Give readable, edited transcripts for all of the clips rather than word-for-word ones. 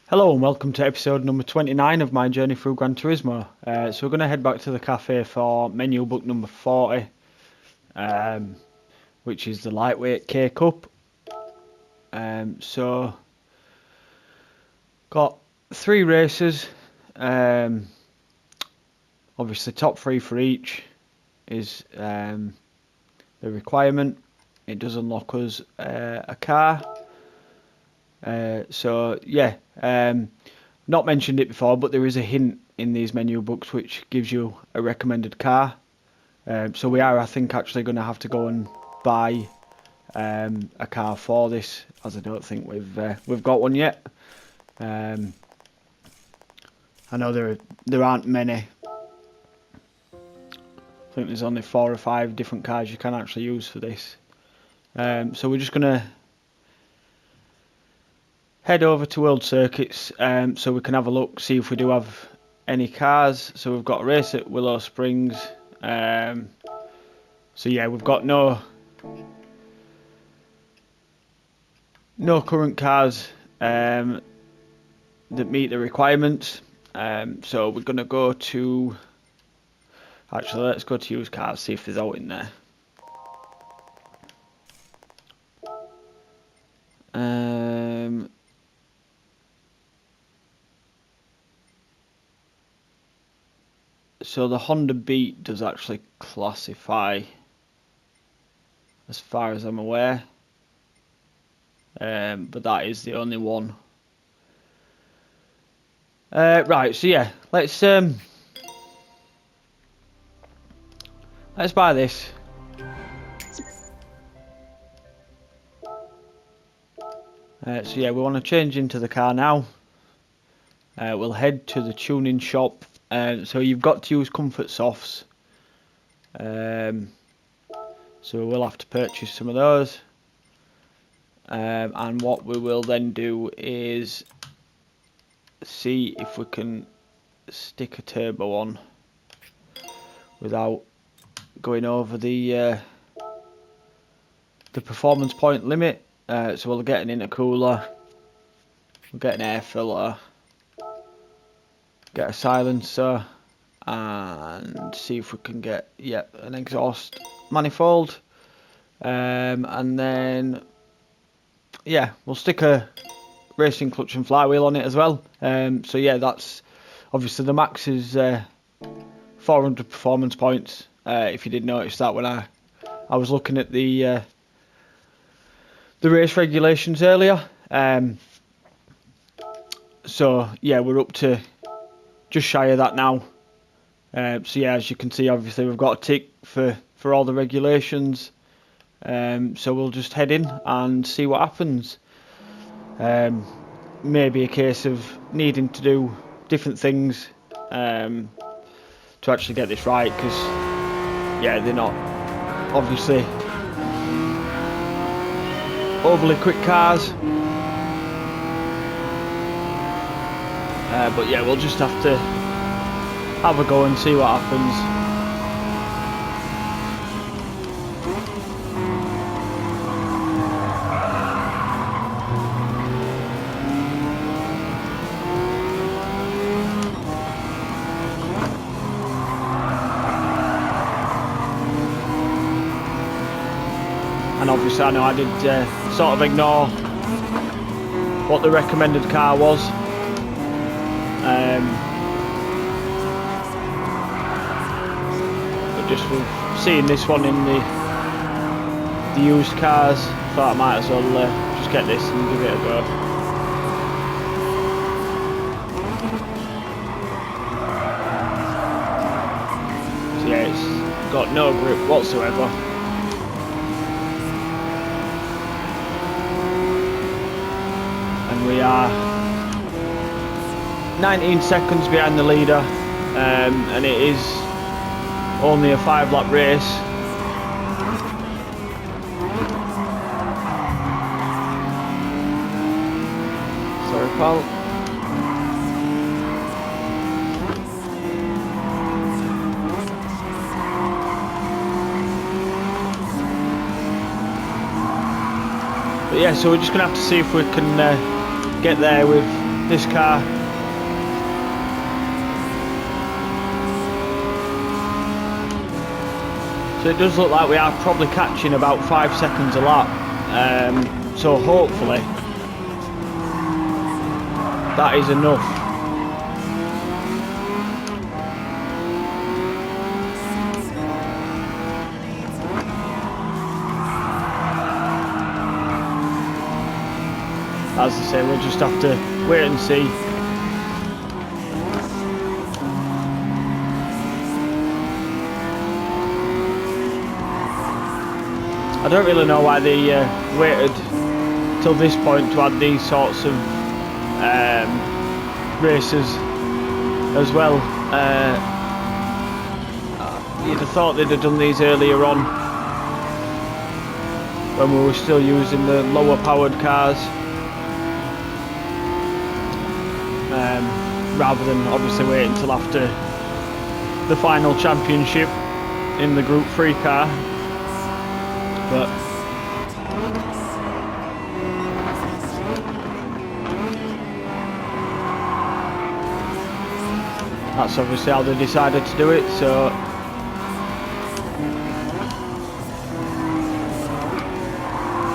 Hello and welcome to episode number 29 of my journey through Gran Turismo. So we're going to head back to the cafe for menu book number 40, which is the lightweight K Cup. So got 3 races, obviously top 3 for each is the requirement. It does unlock us a car. Not mentioned it before, but there is a hint in these menu books which gives you a recommended car. So we are, I think, actually going to have to go and buy a car for this, as I don't think we've got one yet. I know there aren't many. I think there's only 4 or 5 different cars you can actually use for this. So we're just going to head over to World Circuits so we can have a look, see if we do have any cars. So we've got a race at Willow Springs. So yeah, we've got no current cars that meet the requirements. So we're going to go to... Actually, let's go to used cars, see if there's out in there. So the Honda Beat does actually classify, as far as I'm aware, but that is the only one. Right, so yeah, let's buy this. So yeah, we want to change into the car now. We'll head to the tuning shop. So you've got to use comfort softs. So we'll have to purchase some of those. And what we will then do is see if we can stick a turbo on without going over the performance point limit. So we'll get an intercooler, we'll get an air filter, get a silencer, and see if we can get an exhaust manifold, and then we'll stick a racing clutch and flywheel on it as well. So yeah, that's obviously the max is 400 performance points. If you did notice that when I was looking at the race regulations earlier. So yeah, we're up to just shy of that now. So yeah, as you can see, obviously we've got a tick for all the regulations. So we'll just head in and see what happens. Maybe a case of needing to do different things to actually get this right, because yeah, they're not obviously overly quick cars. But yeah, we'll just have to have a go and see what happens. And obviously I know I did sort of ignore what the recommended car was. But just with seeing this one in the used cars, thought I might as well just get this and give it a go. So yeah, it's got no grip whatsoever. And we are 19 seconds behind the leader, and it is only a 5-lap race. Sorry, pal. But yeah, so we're just going to have to see if we can get there with this car. So it does look like we are probably catching about 5 seconds a lap. So hopefully that is enough. As I say, we'll just have to wait and see. I don't really know why they waited till this point to add these sorts of races as well. You'd have thought they'd have done these earlier on when we were still using the lower powered cars, rather than obviously waiting until after the final championship in the Group 3 car. But that's obviously how they decided to do it, so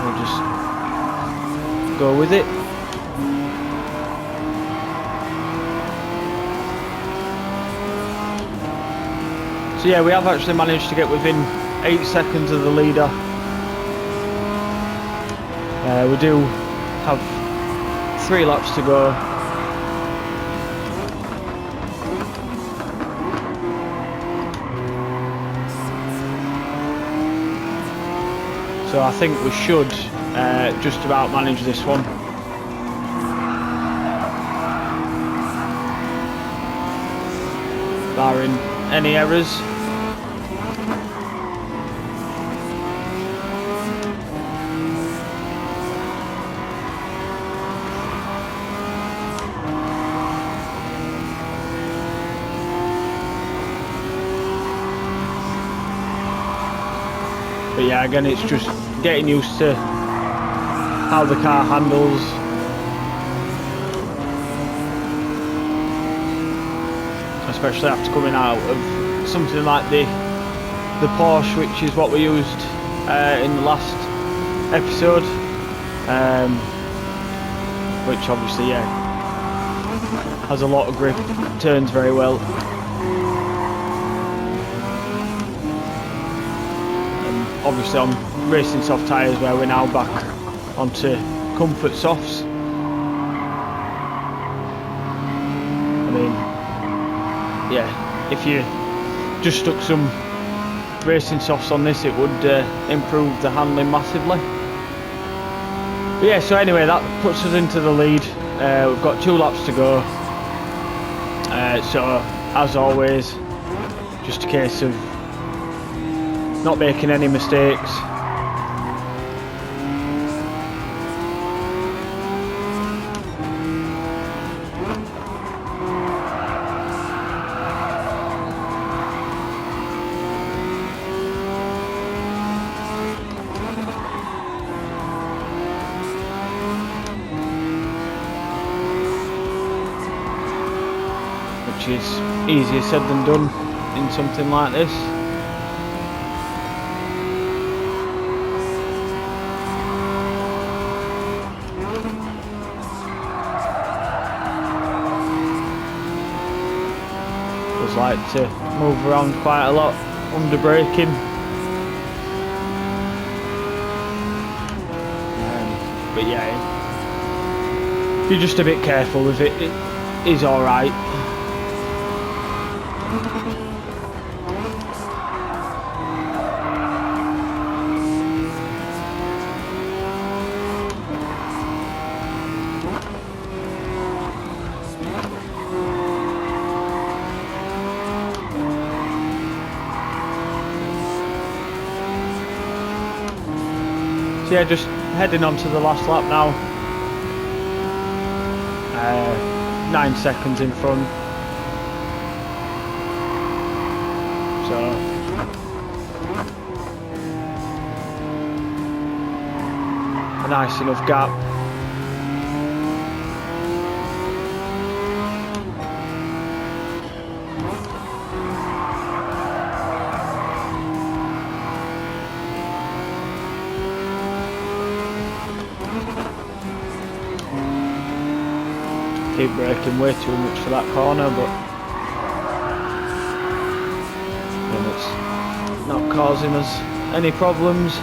we'll just go with it. So yeah, we have actually managed to get within 8 seconds of the leader. We do have 3 laps to go. So I think we should just about manage this one. Barring any errors. But yeah, again, it's just getting used to how the car handles. Especially after coming out of something like the Porsche, which is what we used in the last episode. Which obviously, yeah, has a lot of grip, turns very well. Obviously on racing soft tyres, where we're now back onto comfort softs. I mean, yeah, if you just stuck some racing softs on this, it would improve the handling massively. But yeah, so anyway, that puts us into the lead. We've got 2 laps to go. So as always, just a case of not making any mistakes. Which is easier said than done in something like this. Like to move around quite a lot under braking. But yeah, if you're just a bit careful with it, it is alright. So yeah, just heading on to the last lap now. 9 seconds in front. So a nice enough gap. keep braking way too much for that corner, but then it's not causing us any problems.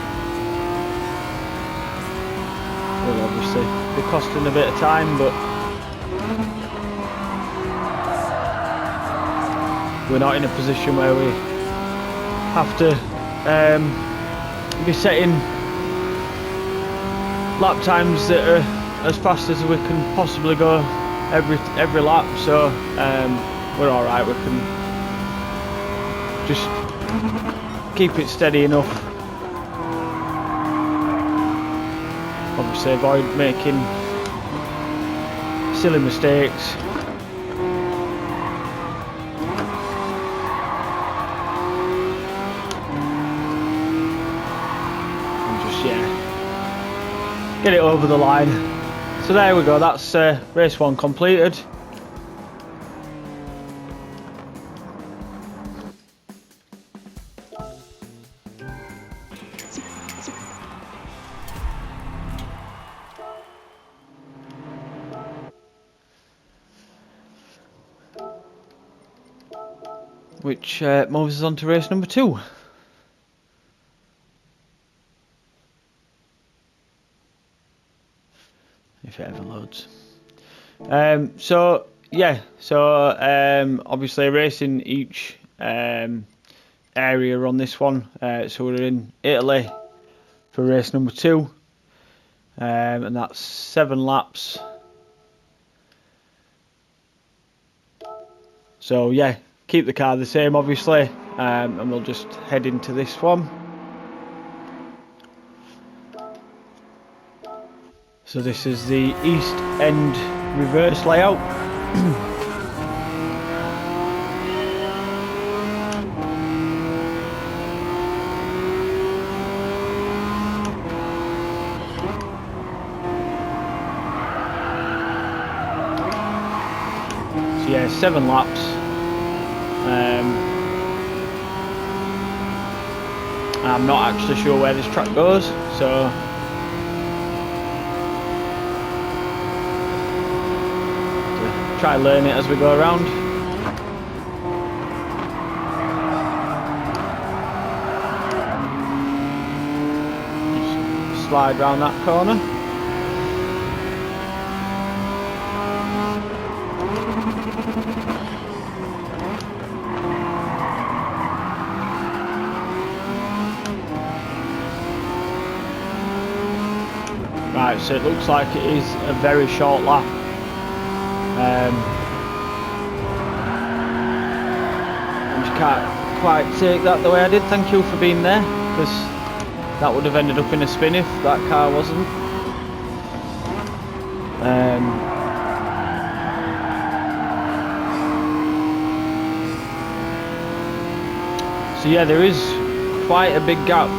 Will obviously be costing a bit of time, but we're not in a position where we have to be setting lap times that are as fast as we can possibly go every lap, so we're alright. We can just keep it steady enough. Obviously avoid making silly mistakes. And just, yeah, get it over the line. So there we go, that's race 1 completed. Which moves us on to race number 2. If it ever loads. So obviously racing each area on this one. So we're in Italy for race number 2, and that's 7 laps. So yeah, keep the car the same obviously, and we'll just head into this one. So this is the east end reverse layout. So yeah, 7 laps. I'm not actually sure where this track goes, so try and learn it as we go around. Just slide round that corner. Right, so it looks like it is a very short lap. I just can't quite take that the way I did. Thank you for being there, because that would have ended up in a spin if that car wasn't. So yeah, there is quite a big gap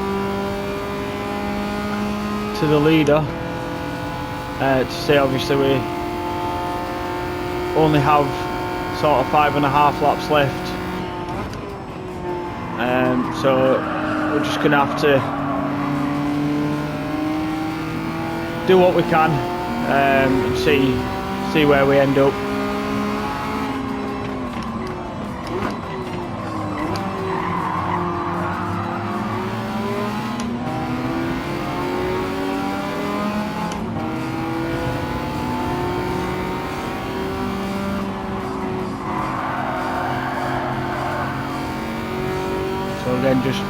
to the leader. To say obviously we only have sort of 5.5 laps left, so we're just gonna have to do what we can and see where we end up. So again, just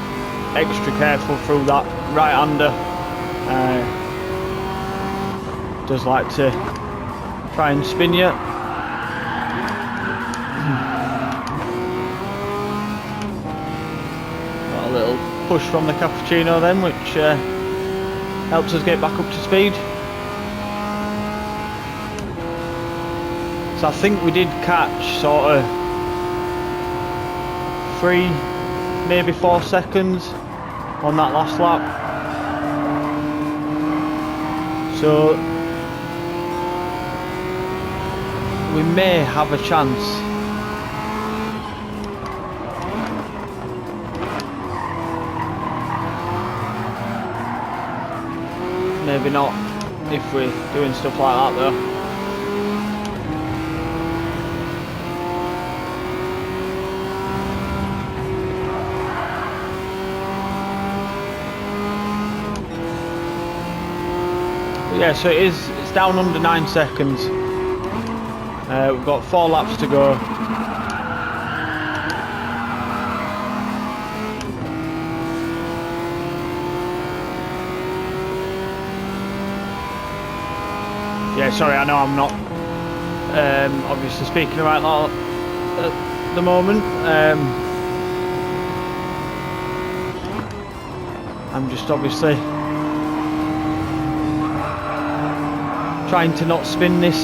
extra careful through that right-hander. Does like to try and spin you. Got a little push from the cappuccino then, which helps us get back up to speed. So I think we did catch sort of 3, maybe 4 seconds on that last lap. So we may have a chance. Maybe not if we're doing stuff like that though. yeah, so it's down under 9 seconds. We've got 4 laps to go. Yeah, sorry, I know I'm not obviously speaking about that at the moment. I'm just obviously trying to not spin this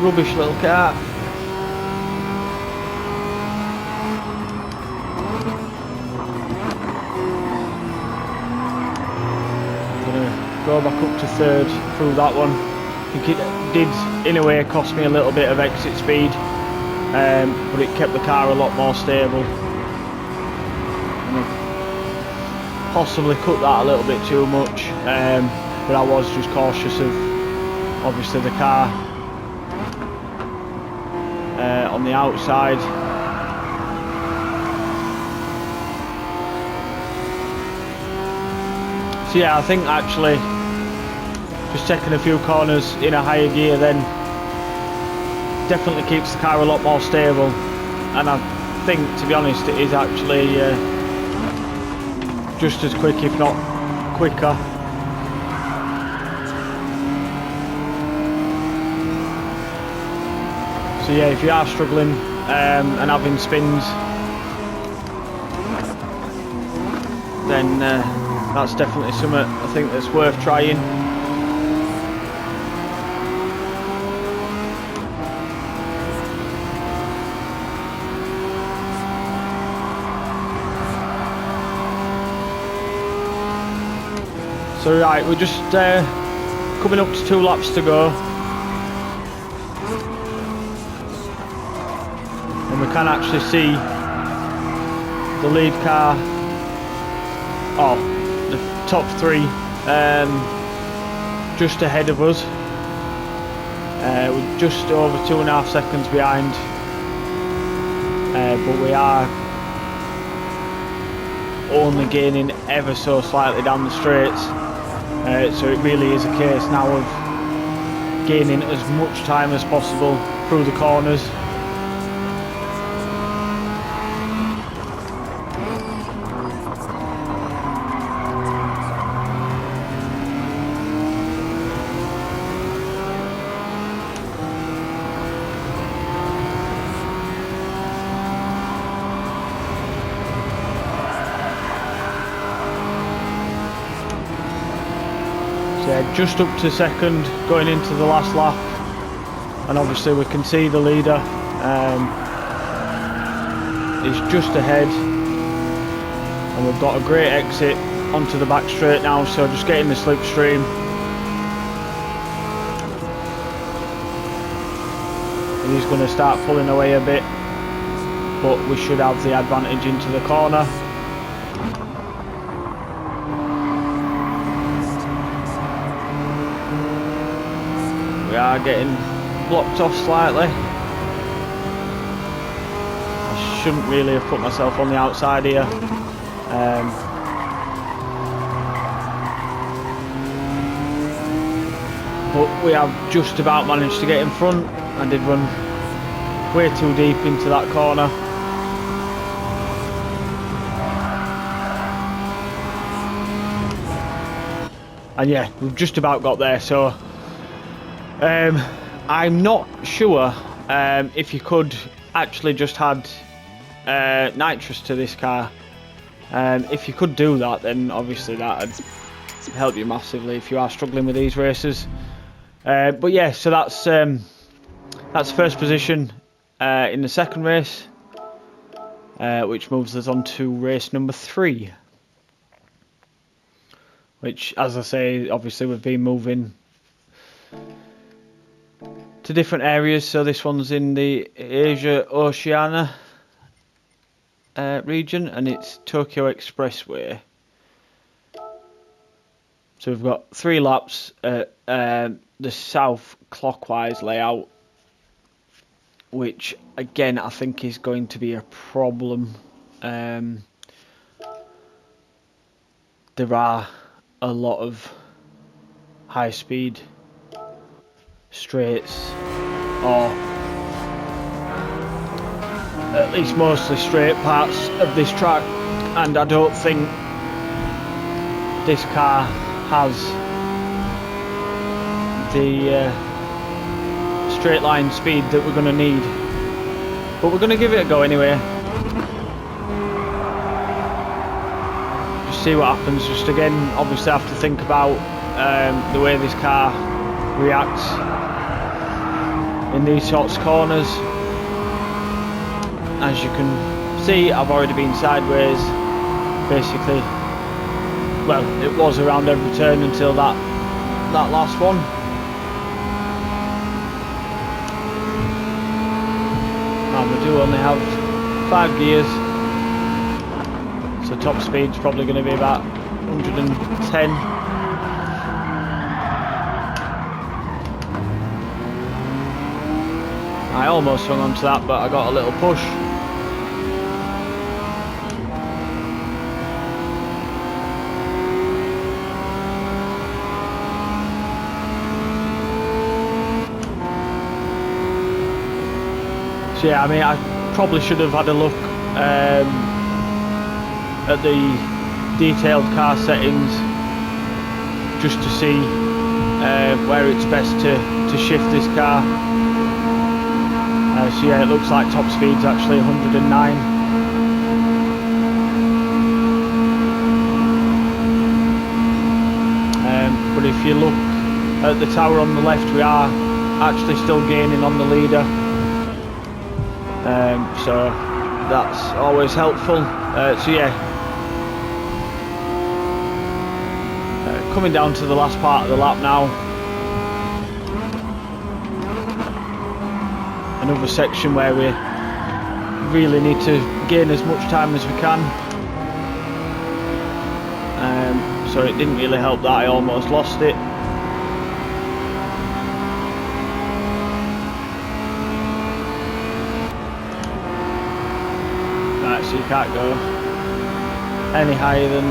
rubbish little car. Go back up to 3rd through that one. I think it did in a way cost me a little bit of exit speed, but it kept the car a lot more stable. Possibly cut that a little bit too much, but I was just cautious of obviously the car on the outside. So yeah, I think actually just taking a few corners in a higher gear then definitely keeps the car a lot more stable, and I think, to be honest, it is actually just as quick, if not quicker. So yeah, if you are struggling and having spins, then that's definitely something I think that's worth trying. So right, we're just coming up to 2 laps to go, and we can actually see the lead car, oh, the top 3, just ahead of us. We're just over 2.5 seconds behind, but we are only gaining ever so slightly down the straights. So it really is a case now of gaining as much time as possible through the corners. Just up to 2nd, going into the last lap, and obviously we can see the leader is just ahead, and we've got a great exit onto the back straight now, so just getting the slipstream. And he's going to start pulling away a bit, but we should have the advantage into the corner. We are getting blocked off slightly. I shouldn't really have put myself on the outside here. But we have just about managed to get in front. I did run way too deep into that corner. And yeah, we've just about got there, so I'm not sure if you could actually just add nitrous to this car. If you could do that, then obviously that would help you massively if you are struggling with these races. But yeah, so that's first position in the second race, which moves us on to race number 3. Which, as I say, obviously we've been moving to different areas. So this one's in the Asia Oceania region, and it's Tokyo Expressway. So we've got 3 laps at the south clockwise layout, which again I think is going to be a problem. There are a lot of, high speed straights, or at least mostly straight parts of this track, and I don't think this car has the straight line speed that we're going to need, but we're going to give it a go anyway. Just see what happens. Just again, obviously I have to think about the way this car reacts in these sorts of corners. As you can see, I've already been sideways basically. Well, it was around every turn until that last one. And we do only have 5 gears, so top speed's probably going to be about 110. I almost hung on to that, but I got a little push. Yeah, I mean, I probably should have had a look at the detailed car settings just to see where it's best to shift this car. So yeah, it looks like top speed's actually 109. But if you look at the tower on the left, we are actually still gaining on the leader. So that's always helpful. So yeah, coming down to the last part of the lap now. Another section where we really need to gain as much time as we can. So it didn't really help that I almost lost it. So you can't go any higher than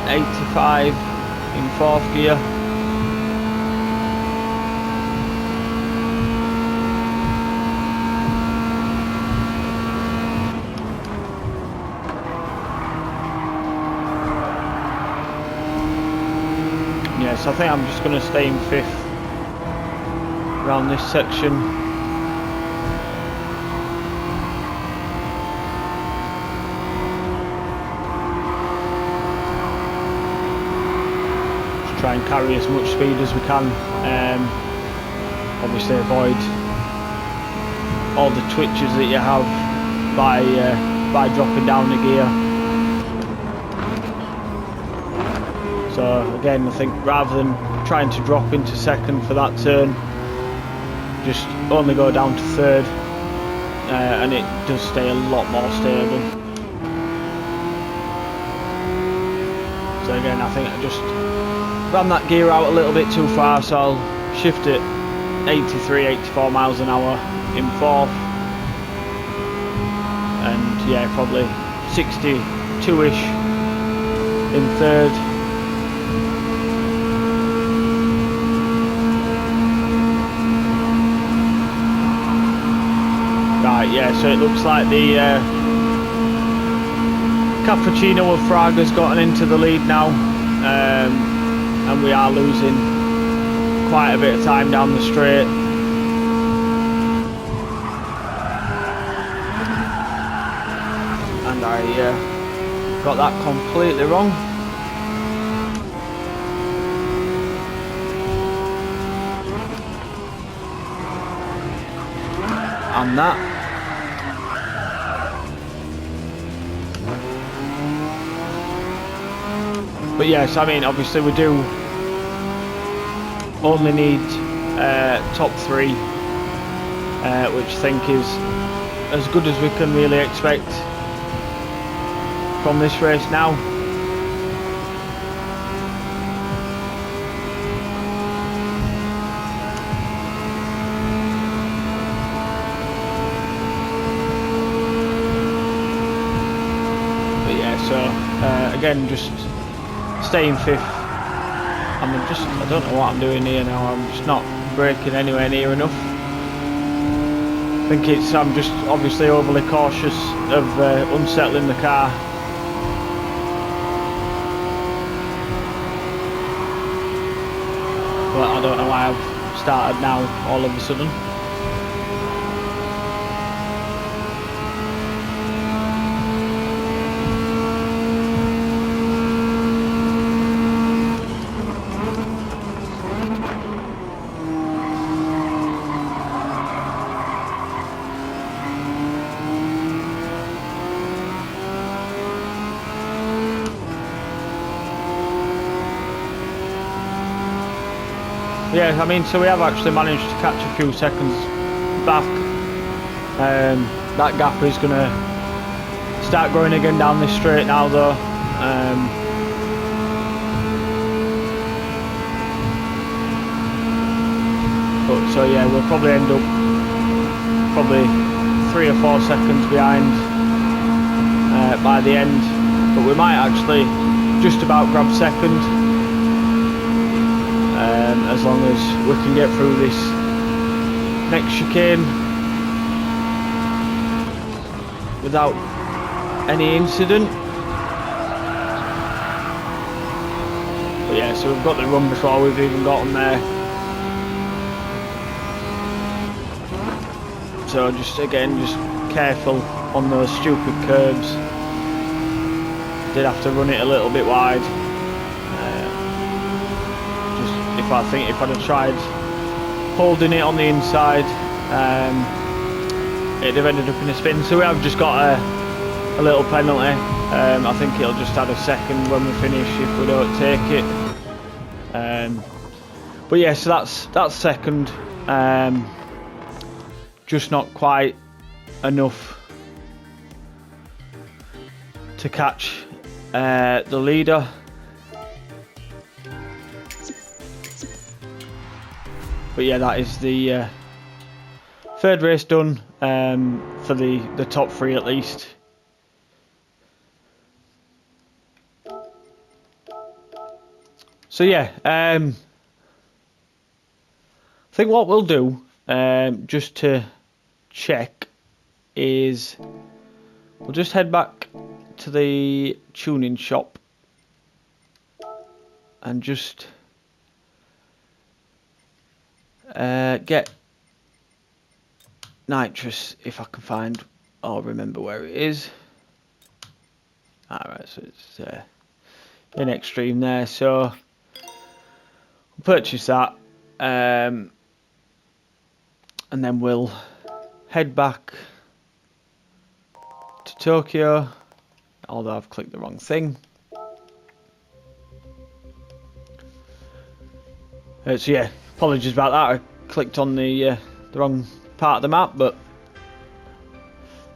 85 in 4th gear. Yes, I think I'm just going to stay in 5th around this section. Try and carry as much speed as we can. Obviously avoid all the twitches that you have by dropping down the gear. So again, I think rather than trying to drop into 2nd for that turn, just only go down to 3rd, and it does stay a lot more stable. So again, I think I just ran that gear out a little bit too far, so I'll shift it 83-84 miles an hour in 4th, and yeah, probably 62ish in 3rd. Right, yeah, so it looks like the Cappuccino of Fraga's gotten into the lead now. And we are losing quite a bit of time down the straight. And I got that completely wrong. And that. But yes, I mean, obviously we do only need top 3, which I think is as good as we can really expect from this race now. But yeah, so again, just stay in 5th I don't know what I'm doing here now. I'm just not braking anywhere near enough. I think I'm just obviously overly cautious of unsettling the car. But I don't know why I've started now all of a sudden. Yeah, I mean, so we have actually managed to catch a few seconds back. That gap is going to start going again down this straight now though. But so yeah, we'll probably end up 3 or 4 seconds behind by the end. But we might actually just about grab second. As long as we can get through this next chicane without any incident. But yeah, so we've got the run before we've even gotten there. So just careful on those stupid curbs. Did have to run it a little bit wide. I think if I'd have tried holding it on the inside, it'd have ended up in a spin. So we have just got a little penalty. I think it'll just add a second when we finish if we don't take it. But yeah, so that's second. Just not quite enough to catch the leader. But yeah, that is the third race done for the top 3 at least. So yeah, I think what we'll do, just to check, is we'll just head back to the tuning shop and just get Nitrous if I can find or remember where it is. Alright, so it's in Extreme there, so we'll purchase that and then we'll head back to Tokyo, although I've clicked the wrong thing. So yeah, apologies about that, I clicked on the wrong part of the map, but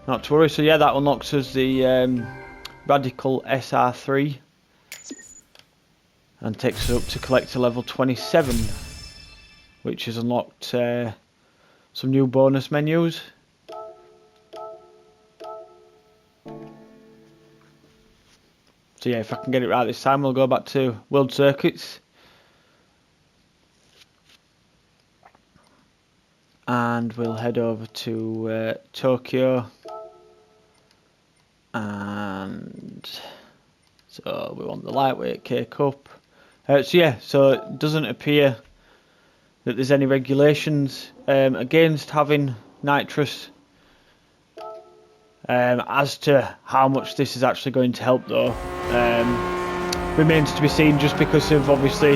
not to worry. So yeah, that unlocks us the Radical SR3 and takes us up to collector level 27, which has unlocked some new bonus menus. So yeah, if I can get it right this time, we'll go back to World Circuits. And we'll head over to Tokyo, and so we want the lightweight K Cup. So yeah, so it doesn't appear that there's any regulations against having Nitrous. As to how much this is actually going to help though, remains to be seen, just because of obviously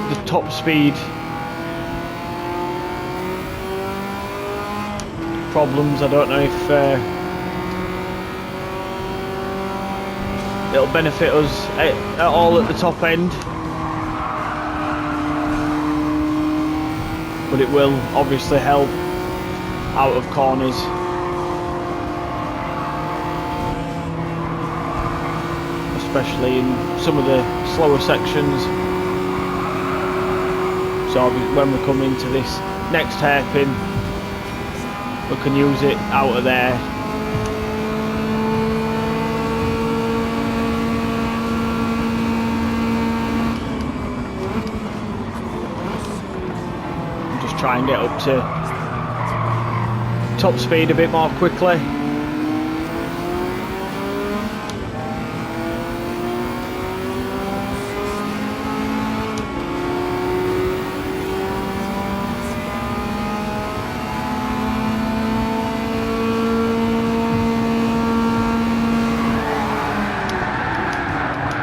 the top speed problems. I don't know if it'll benefit us at all at the top end, but it will obviously help out of corners. Especially in some of the slower sections. So when we come into this next hairpin, we can use it out of there. just try and get up to top speed a bit more quickly.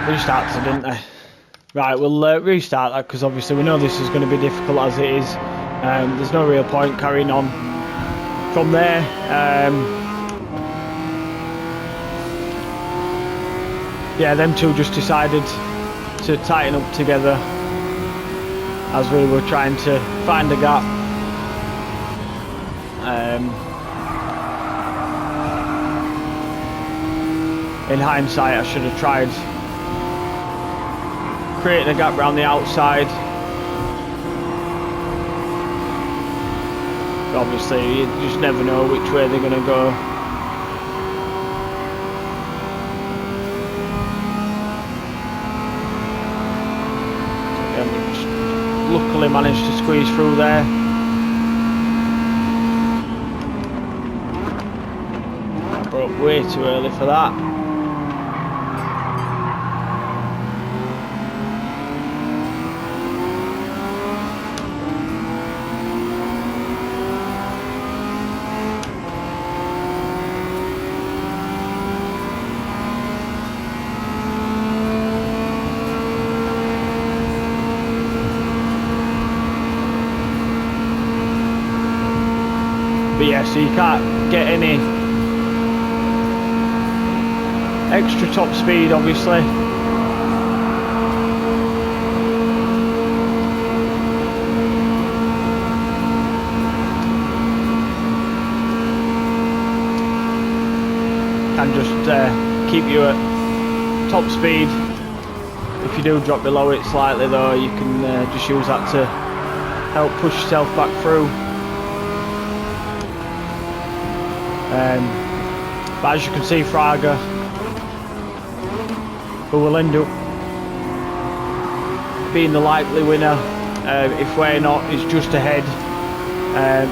Restarts, didn't they? Right, we'll restart that because obviously we know this is going to be difficult as it is. There's no real point carrying on from there. Yeah, them two just decided to tighten up together as we were trying to find a gap. In hindsight, I should have tried creating a gap around the outside. But obviously, you just never know which way they're going to go. Yeah, we just luckily managed to squeeze through there. Broke way too early for that. But yeah, so you can't get any extra top speed, obviously. Can just keep you at top speed. If you do drop below it slightly though, you can just use that to help push yourself back through. But as you can see, Fraga, who will end up being the likely winner if we're not, is just ahead.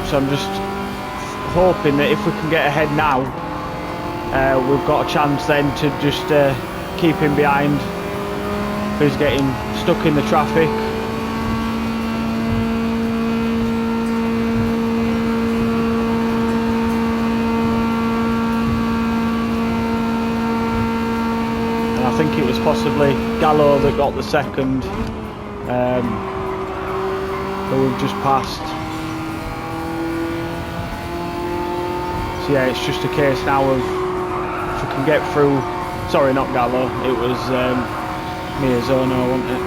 So I'm just hoping that if we can get ahead now, we've got a chance then to just keep him behind. He's getting stuck in the traffic. I think it was possibly Gallo that got the second, who we've just passed. So yeah, it's just a case now of if we can get through. Sorry, not Gallo, it was Miyazono, wasn't it?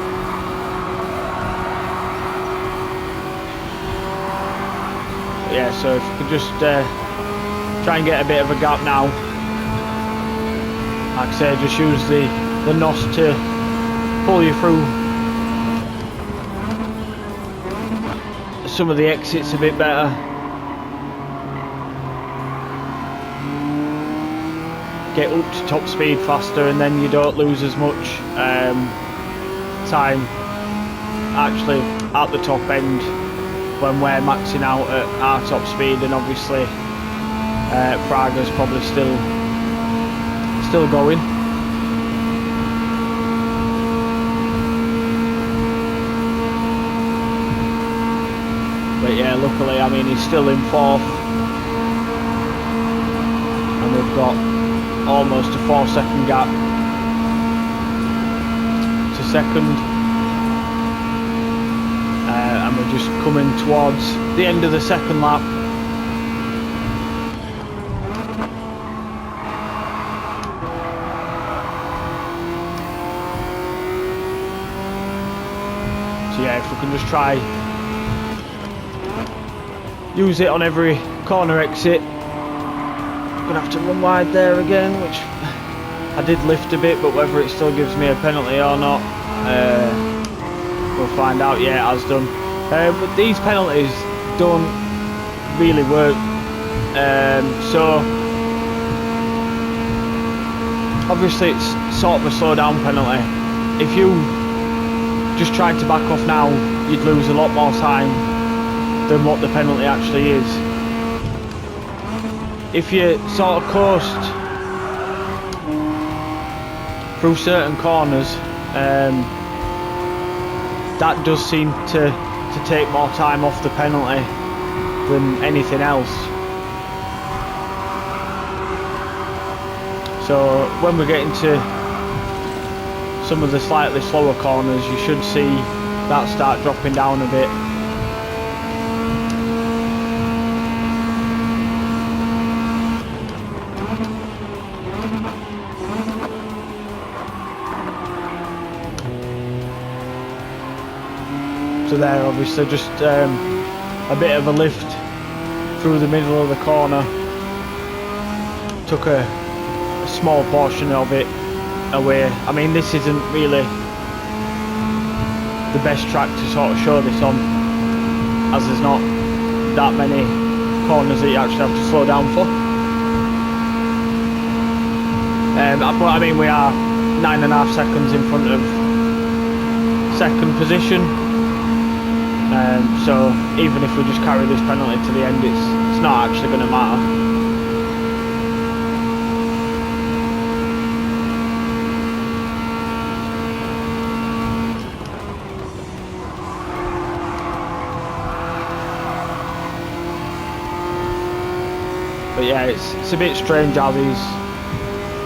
But yeah, so if we could just try and get a bit of a gap now. Like I say, just use the NOS to pull you through some of the exits a bit better. Get up to top speed faster, and then you don't lose as much time actually at the top end when we're maxing out at our top speed. And obviously Fraga's probably still going. But yeah, luckily, I mean, he's still in fourth, and we've got almost a 4-second gap to second, and we're just coming towards the end of the second lap. So yeah, if we can just try use it on every corner exit. Gonna have to run wide there again, which I did lift a bit, but whether it still gives me a penalty or not, we'll find out. Yeah, it has done. But these penalties don't really work. So obviously it's sort of a slow down penalty. If you just tried to back off now, you'd lose a lot more time than what the penalty actually is. If you sort of coast through certain corners, that does seem to take more time off the penalty than anything else. So when we get into some of the slightly slower corners, you should see that start dropping down a bit. So there, obviously just a bit of a lift through the middle of the corner, took a small portion of it away. I mean, this isn't really the best track to sort of show this on, as there's not that many corners that you actually have to slow down for. But I mean, we are 9.5 seconds in front of second position. So even if we just carry this penalty to the end, it's not actually going to matter. But yeah, it's a bit strange how these,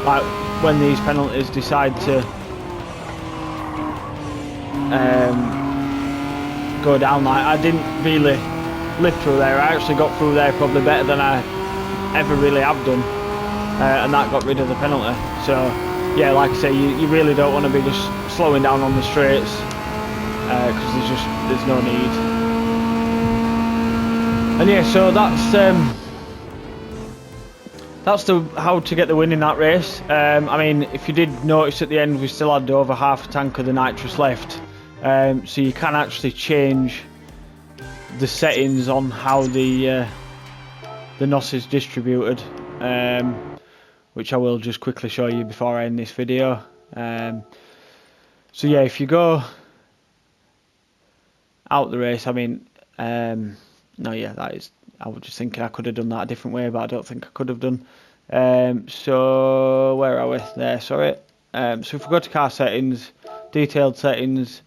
like when these penalties decide to go down. Like, I didn't really lift through there. I actually got through there probably better than I ever really have done, and that got rid of the penalty. So yeah, like I say, you really don't want to be just slowing down on the straights, because there's no need. And yeah, so that's the how to get the win in that race. I mean, if you did notice at the end, we still had over half a tank of the nitrous left. So you can actually change the settings on how the NOS is distributed, which I will just quickly show you before I end this video. So yeah, if you go out the race, I mean, no, yeah, that is, I was just thinking I could have done that a different way, but I don't think I could have done. So where are we? There, sorry. So if we go to car settings, detailed settings,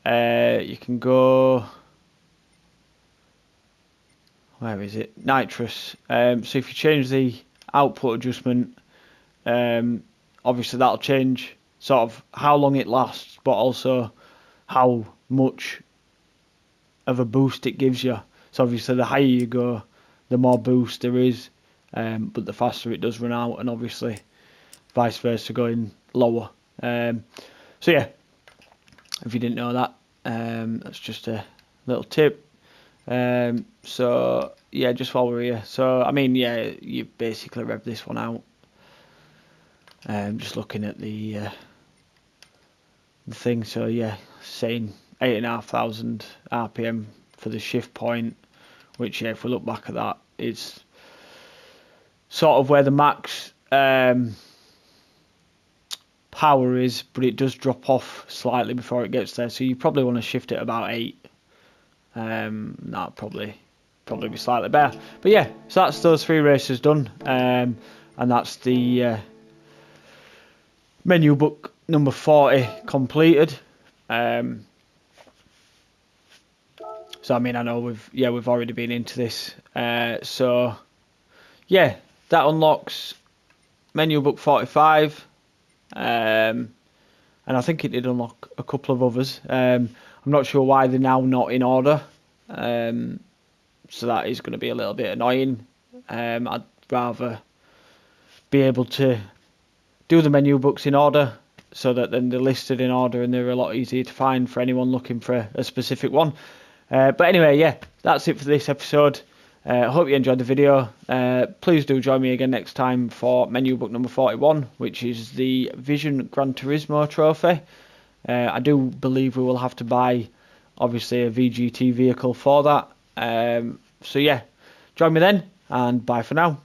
you can go, where is it? Nitrous. So if you change the output adjustment, obviously that'll change sort of how long it lasts, but also how much of a boost it gives you. So obviously the higher you go, the more boost there is, but the faster it does run out, and obviously vice versa going lower. So yeah, if you didn't know that, that's just a little tip. So yeah, just while we're here, so I mean, yeah, you basically rev this one out. Just looking at the thing, so yeah, saying 8,500 RPM for the shift point, which, yeah, if we look back at that, is sort of where the max power is, but it does drop off slightly before it gets there, so you probably want to shift it about 8. That'll probably be slightly better. But yeah, so that's those 3 races done, and that's the menu book number 40 completed. So I mean, I know we've already been into this, so yeah, that unlocks menu book 45, and I think it did unlock a couple of others. I'm not sure why they're now not in order, so that is going to be a little bit annoying. I'd rather be able to do the menu books in order, so that then they're listed in order and they're a lot easier to find for anyone looking for a specific one. But anyway, yeah, that's it for this episode. I hope you enjoyed the video. Please do join me again next time for menu book number 41, which is the Vision Gran Turismo trophy. I do believe we will have to buy, obviously, a VGT vehicle for that. So yeah, join me then, and bye for now.